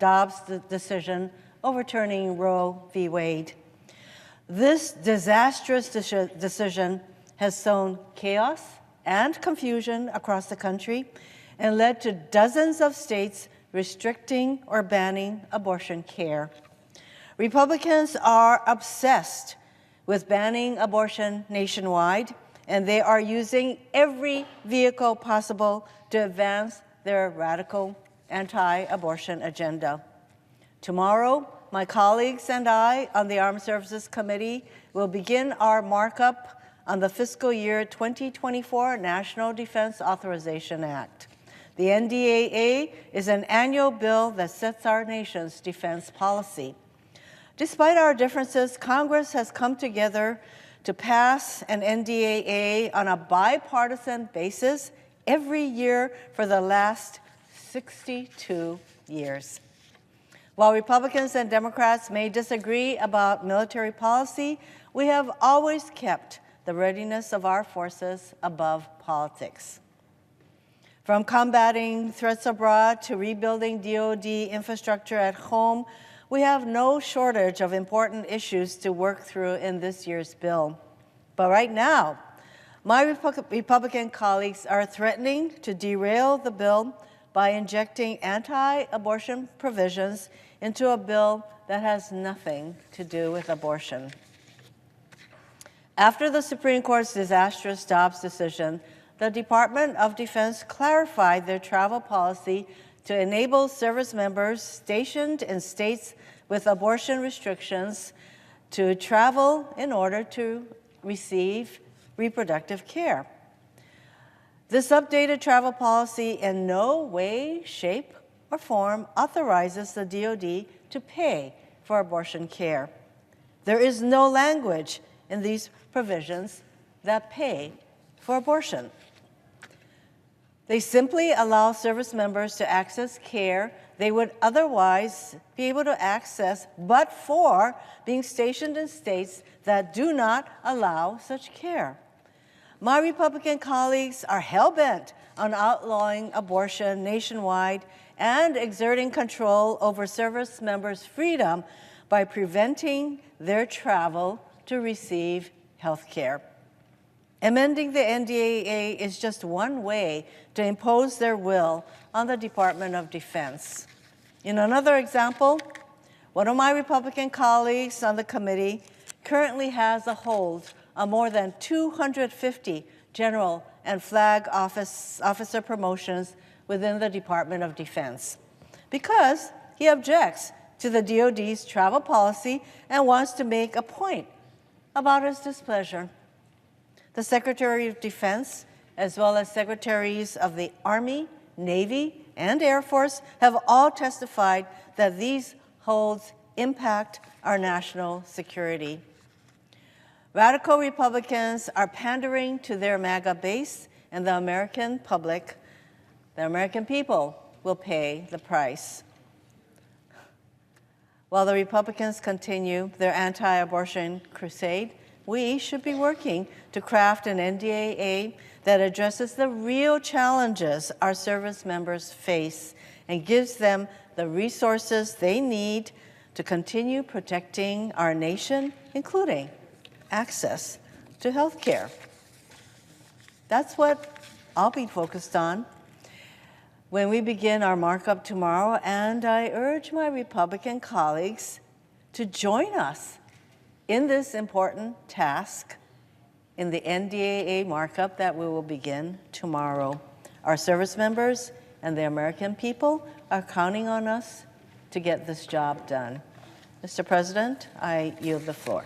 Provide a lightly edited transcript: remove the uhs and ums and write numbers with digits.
Dobbs' decision overturning Roe v. Wade. This disastrous decision has sown chaos and confusion across the country and led to dozens of states restricting or banning abortion care. Republicans are obsessed with banning abortion nationwide, and they are using every vehicle possible to advance their radical anti-abortion agenda. Tomorrow, my colleagues and I on the Armed Services Committee will begin our markup on the fiscal year 2024 National Defense Authorization Act. The NDAA is an annual bill that sets our nation's defense policy. Despite our differences, Congress has come together to pass an NDAA on a bipartisan basis every year for the last 62 years. While Republicans and Democrats may disagree about military policy, we have always kept the readiness of our forces above politics. From combating threats abroad to rebuilding DoD infrastructure at home, we have no shortage of important issues to work through in this year's bill. But right now, my Republican colleagues are threatening to derail the bill by injecting anti-abortion provisions into a bill that has nothing to do with abortion. After the Supreme Court's disastrous Dobbs decision, the Department of Defense clarified their travel policy to enable service members stationed in states with abortion restrictions to travel in order to receive reproductive care. This updated travel policy in no way, shape, or form authorizes the DoD to pay for abortion care. There is no language in these provisions that pay for abortion. They simply allow service members to access care they would otherwise be able to access but for being stationed in states that do not allow such care. My Republican colleagues are hell-bent on outlawing abortion nationwide and exerting control over service members' freedom by preventing their travel to receive health care. Amending the NDAA is just one way to impose their will on the Department of Defense. In another example, one of my Republican colleagues on the committee currently has a hold on more than 250 general and flag officer promotions within the Department of Defense because he objects to the DoD's travel policy and wants to make a point about his displeasure. The Secretary of Defense, as well as Secretaries of the Army, Navy, and Air Force, have all testified that these holds impact our national security. Radical Republicans are pandering to their MAGA base, and the American public, the American people, will pay the price. While the Republicans continue their anti-abortion crusade, we should be working to craft an NDAA that addresses the real challenges our service members face and gives them the resources they need to continue protecting our nation, including access to health care. That's what I'll be focused on when we begin our markup tomorrow, and I urge my Republican colleagues to join us in this important task in the NDAA markup that we will begin tomorrow. Our service members and the American people are counting on us to get this job done. Mr. President, I yield the floor.